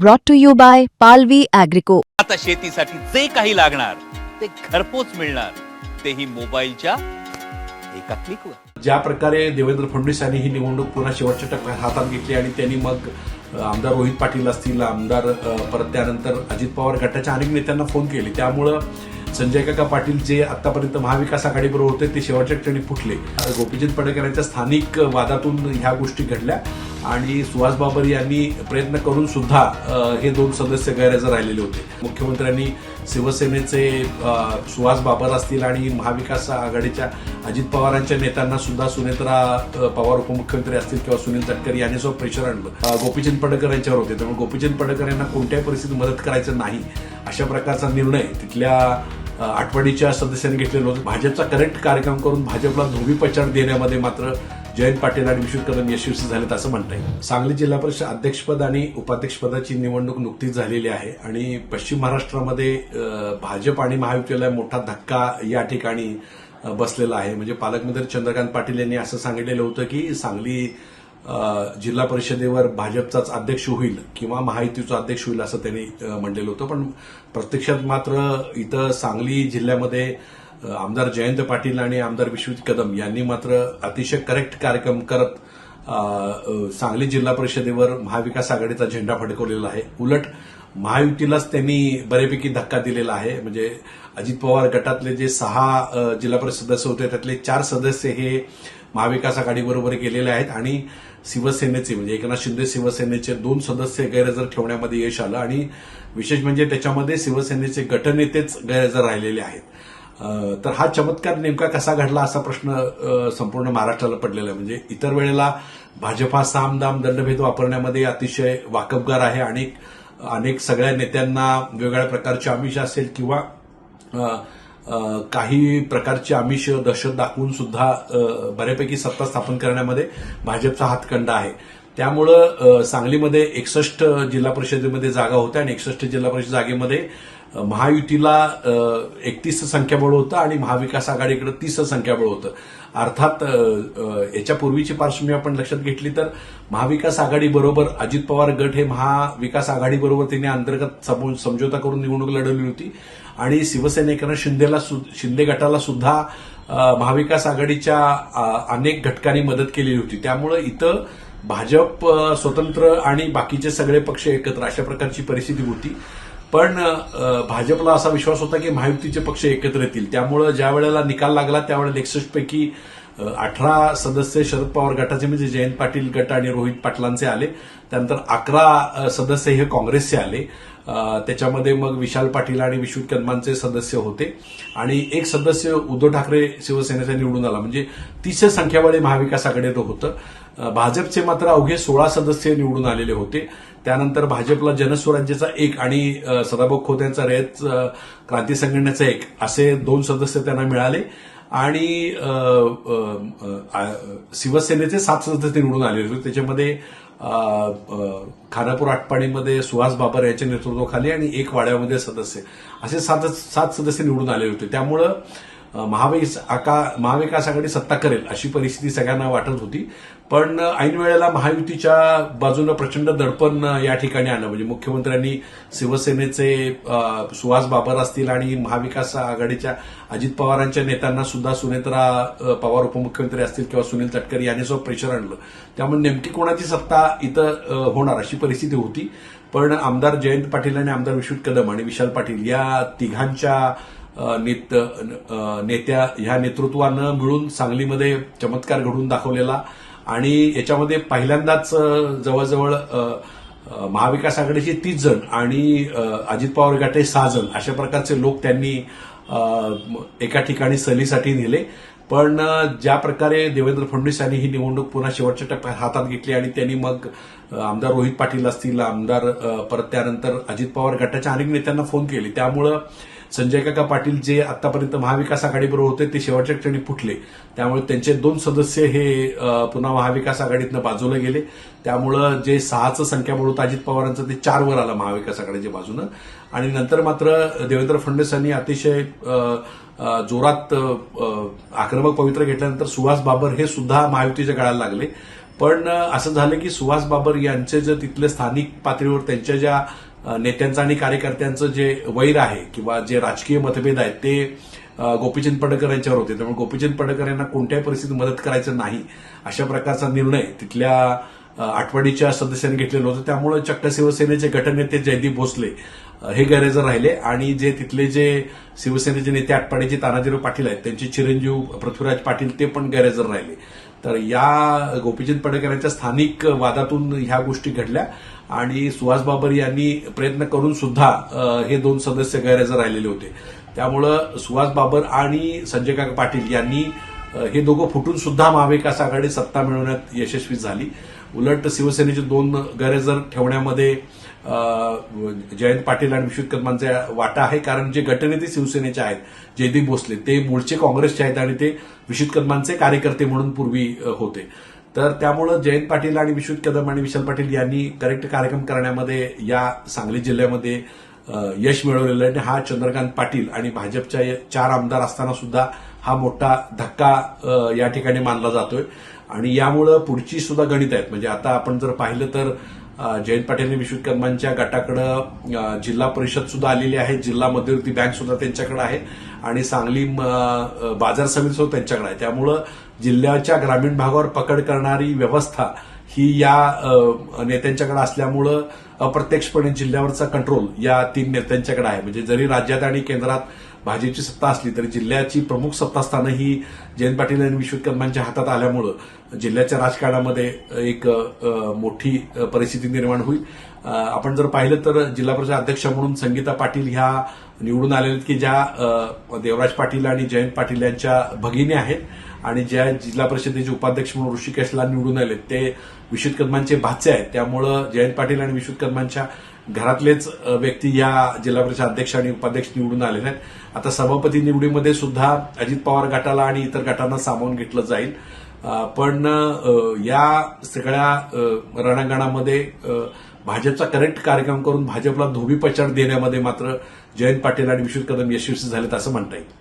brought to you by Palvi Agrico. आता शेतीसाठी जे काही लागणार ते घरपोच मिळणार, तेही मोबाईलच्या एका क्लिकवर। ज्या प्रकारे देवेंद्र फडणवीस यांनी ही निवडणूक पुन्हा शेवटच्या टप्प्यात हातात घेतली आणि त्यांनी मग आमदार रोहित पाटील असतील, आमदार परत त्यानंतर अजित पवार गटाच्या अनेक नेत्यांना फोन केले, त्यामुळं संजय काका पाटील जे आतापर्यंत महाविकास आघाडीबरोबर होते ते शेवटच्या क्षणी फुटले। गोपीचंद पडळकर यांच्या स्थानिक वादातून ह्या गोष्टी घडल्या आणि सुहास बाबर यांनी प्रयत्न करून सुद्धा हे दोन सदस्य गैरहजर राहिलेले होते। मुख्यमंत्र्यांनी शिवसेनेचे सुहास बाबर असतील आणि महाविकास आघाडीच्या अजित पवारांच्या नेत्यांना सुद्धा सुनेत्रा पवार उपमुख्यमंत्री असतील किंवा सुनील तटकरे यांनी जो प्रेशर आणलं गोपीचंद पडळकर यांच्यावर होते, त्यामुळे गोपीचंद पडळकर यांना कोणत्याही परिस्थितीत मदत करायचं नाही अशा प्रकारचा निर्णय तिथल्या आठवडीच्या सदस्यांनी घेतलेला होता। भाजपचा करेक्ट कार्यक्रम करून भाजपला धोबीपछाड देण्यामध्ये मात्र जयंत पाटील आणि विशुद्ध कदम यशस्वी झालेत असं म्हणता येईल। सांगली जिल्हा परिषद अध्यक्षपद आणि उपाध्यक्षपदाची निवडणूक नुकतीच झालेली आहे आणि पश्चिम महाराष्ट्रामध्ये भाजप आणि महायुतीला मोठा धक्का या ठिकाणी बसलेला आहे। म्हणजे पालकमंत्री चंद्रकांत पाटील यांनी असं सांगितलेलं होतं की सांगली जिल्हा परिषदेवर भाजपचाच अध्यक्ष होईल किंवा महायुतीचा अध्यक्ष होईल असं त्यांनी म्हटलेलं होतं, पण प्रत्यक्षात मात्र इथं सांगली जिल्ह्यामध्ये आमदार जयंत पाटील आणि आमदार विश्वजित कदम यांनी मात्र अतिशय करेक्ट कार्यक्रम करत सांगली जिल्हा परिषदेवर महाविकास आघाडीचा झेंडा फडकवलेला आहे। उलट महायुतीलाच त्यांनी बऱ्यापैकी धक्का दिलेला आहे। म्हणजे अजित पवार गटातले जे 6 जिल्हा परिषद सदस्य होते त्यातले 4 सदस्य हे महाविकास आघाडीबरोबर गेलेले आहेत आणि शिवसेनेचे म्हणजे एकनाथ शिंदे शिवसेनेचे 2 सदस्य गैरहजर ठेवण्यामध्ये यश आलं आणि विशेष म्हणजे त्याच्यामध्ये शिवसेनेचे गटनेतेच गैरहजर राहिलेले आहेत। तर हा चमत्कार नेमका कसा घडला असा प्रश्न संपूर्ण महाराष्ट्राला पडलेला आहे। म्हणजे इतर वेळेला भाजप हा सामदाम दंडभेद वापरण्यामध्ये अतिशय वाकबगार आहे आणि अनेक सगळ्या नेत्यांना वेगवेगळ्या प्रकारचे आमिष असेल किंवा काही प्रकारचे आमिष दहशत दाखवून सुद्धा बऱ्यापैकी सत्ता स्थापन करण्यामध्ये भाजपचा हातखंडा आहे। त्यामुळं सांगलीमध्ये 61 जिल्हा परिषदेमध्ये जागा होत्या आणि 61 जिल्हा परिषद जागेमध्ये महायुतीला 31 संख्याबळ होतं आणि महाविकास आघाडीकडे 30 संख्याबळ होतं। अर्थात याच्या पूर्वीची पार्श्वभूमी आपण लक्षात घेतली तर महाविकास आघाडीबरोबर अजित पवार गट हे महाविकास आघाडीबरोबर त्यांनी अंतर्गत समझोता करून निवडणूक लढवली होती आणि शिवसेनेकडे शिंदे गटाला सुद्धा महाविकास आघाडीच्या अनेक घटकांनी मदत केलेली होती। त्यामुळे इथं भाजप स्वतंत्र आणि बाकीचे सगळे पक्ष एकत्र अशा प्रकारची परिस्थिती होती, पण भाजपला असा विश्वास होता की महायुतीचे पक्ष एकत्र येतील। त्यामुळे ज्या वेळेला निकाल लागला त्यावेळेला 61 पैकी 18 सदस्य शरद पवार गटाचे म्हणजे जयंत पाटील गट आणि रोहित पाटलांचे आले, त्यानंतर 11 सदस्य हे काँग्रेसचे आले, त्याच्यामध्ये मग विशाल पाटील आणि विश्वजित कदमांचे सदस्य होते आणि एक सदस्य उद्धव ठाकरे शिवसेनेचा निवडून आला। म्हणजे 30 संख्याबळ महाविकास आघाडीत होतं। भाजपचे मात्र अवघे 16 सदस्य निवडून आलेले होते। त्यानंतर भाजपला जनस्वराज्याचा 1 आणि सदाभाऊ खोत यांचा रयत क्रांती संघटनेचा 1 असे 2 सदस्य त्यांना मिळाले आणि शिवसेनेचे 7 सदस्य निवडून आलेले होते। त्याच्यामध्ये खानापूर आटपाडीमध्ये सुहास बाबर यांच्या नेतृत्वाखाली आणि 1 वाड्यामध्ये सदस्य असे 7 सदस्य निवडून आलेले होते। त्यामुळं महाविकास आघाडी सत्ता करेल अशी परिस्थिती सगळ्यांना वाटत होती, पण ऐन वेळेला महायुतीच्या बाजूने प्रचंड दडपण या ठिकाणी आलं। म्हणजे मुख्यमंत्र्यांनी शिवसेनेचे सुहास बाबर असतील आणि महाविकास आघाडीच्या अजित पवारांच्या नेत्यांना सुद्धा सुनेत्रा पवार उपमुख्यमंत्री असतील किंवा सुनील तटकरे यांनी जो प्रेशर आणलं, त्यामुळे नेमकी कोणाची सत्ता इथं होणार अशी परिस्थिती होती। पण आमदार जयंत पाटील आणि आमदार विश्वजित कदम आणि विशाल पाटील या तिघांच्या नेत्या ह्या नेतृत्वानं मिळून सांगलीमध्ये चमत्कार घडवून दाखवलेला आणि याच्यामध्ये पहिल्यांदाच जवळजवळ महाविकास आघाडीचे 30 जण आणि अजित पवार गटाचे 6 जण अशा प्रकारचे लोक त्यांनी एका ठिकाणी सहलीसाठी नेले। पण ज्या प्रकारे देवेंद्र फडणवीस यांनी ही निवडणूक पुन्हा शेवटच्या टप्प्यात हातात घेतली आणि त्यांनी मग आमदार रोहित पाटील असतील, आमदार परत त्यानंतर अजित पवार गटाच्या अनेक नेत्यांना फोन केले, त्यामुळं संजय काका पाटील जे आतापर्यंत महाविकास आघाडीबरोबर होते ते शेवटच्या क्षणी फुटले। त्यामुळे त्यांचे 2 सदस्य हे पुन्हा महाविकास आघाडीतनं बाजूला गेले। त्यामुळं जे 6चं संख्याबळ होतं अजित पवारांचं ते 4 वर आलं महाविकास आघाडीच्या बाजूनं आणि नंतर मात्र देवेंद्र फडणवीस यांनी अतिशय जोरात आक्रमक पवित्र घेतल्यानंतर सुहास बाबर हे सुद्धा महायुतीच्या गळाला लागले। पण असं झालं की सुहास बाबर यांचे जे तिथले स्थानिक पातळीवर त्यांच्या ज्या नेत्यांचं आणि कार्यकर्त्यांचं जे वैर आहे किंवा जे राजकीय मतभेद आहेत ते गोपीचंद पडळकर यांच्यावर होते. त्यामुळे गोपीचंद पडळकर यांना कोणत्याही परिस्थितीत मदत करायचं नाही अशा प्रकारचा निर्णय तिथल्या आठवडीच्या सदस्यांनी घेतलेलं होतं. त्यामुळे चक्क शिवसेनेचे गटनेते जयदीप भोसले हे गैरहजर राहिले आणि जे तिथले जे शिवसेनेचे नेते आटपाडीचे तानाजीराव पाटील आहेत त्यांचे चिरंजीव पृथ्वीराज पाटील ते पण गैरहजर राहिले. तर या गोपीचंद पडळकर यांच्या स्थानिक वादातून ह्या गोष्टी घडल्या आणि सुहास बाबर यांनी प्रयत्न करून सुद्धा हे दोन सदस्य गैरहजर राहिलेले होते. त्यामुळं सुहास बाबर आणि संजय काका पाटील यांनी हे दोघं फुटून सुद्धा महाविकास आघाडी सत्ता मिळवण्यात यशस्वी झाली. उलट शिवसेनेचे दोन गैरहजर ठेवण्यामध्ये जयंत पाटील आणि विश्वजित कदमांचा वाटा आहे. कारण जे गटनेते शिवसेनेचे आहेत जयदीप भोसले ते मूळचे काँग्रेसचे आहेत आणि ते विश्वजित कदमांचे कार्यकर्ते म्हणून पूर्वी होते. तर त्यामुळं जयंत पाटील आणि विश्वजित कदम आणि विशाल पाटील यांनी करेक्ट कार्यक्रम करण्यामध्ये या सांगली जिल्ह्यामध्ये यश मिळवलेलं आहे. हा चंद्रकांत पाटील आणि भाजपच्या 4 आमदार असताना सुद्धा हा मोठा धक्का या ठिकाणी मानला जातोय आणि यामुळं पुढची सुद्धा गणित आहेत. म्हणजे आता आपण जर पाहिलं तर जयंत पाटील आणि विश्वजित कदमांच्या गटाकडे जिल्हा परिषद सुद्धा आलेली आहे, जिल्हा मध्यवर्ती बँक सुद्धा त्यांच्याकडे आहे आणि सांगली बाजार समिती सुद्धा त्यांच्याकडे आहे. त्यामुळं जिल्ह्याच्या ग्रामीण भागावर पकड करणारी व्यवस्था ही या नेत्यांच्याकडे असल्यामुळं अप्रत्यक्षपणे जिल्ह्यावरचा कंट्रोल या 3 नेत्यांच्याकडे आहे. म्हणजे जरी राज्यात आणि केंद्रात भाजपची सत्ता असली तरी जिल्ह्याची प्रमुख सत्तास्थानं ही जयंत पाटील आणि विश्वजित कदमांच्या हातात आल्यामुळं जिल्ह्याच्या राजकारणामध्ये एक मोठी परिस्थिती निर्माण होईल. आपण जर पाहिलं तर जिल्हा परिषद अध्यक्ष म्हणून संगीता पाटील ह्या निवडून आलेल्या की ज्या देवराज पाटील आणि जयंत पाटील यांच्या भगिनी आहेत आणि ज्या जिल्हा परिषदेचे उपाध्यक्ष म्हणून ऋषिकेशला निवडून आले ते विश्वजित कदमांचे भाचे आहेत. त्यामुळं जयंत पाटील आणि विश्वजित कदमांच्या घरातलेच व्यक्ती या जिल्हा परिषद अध्यक्ष आणि उपाध्यक्ष निवडून आलेले आहेत. आता सभापती निवडीमध्ये सुद्धा अजित पवार गटाला आणि इतर गटांना सामावून घेतलं जाईल. पण या सगळ्या रणांगणामध्ये भाजपचा करेक्ट कार्यक्रम करून भाजपला धोबीपछाड देण्यामध्ये मात्र जयंत पाटील आणि विश्वजित कदम यशस्वी झालेत असं म्हणता येईल.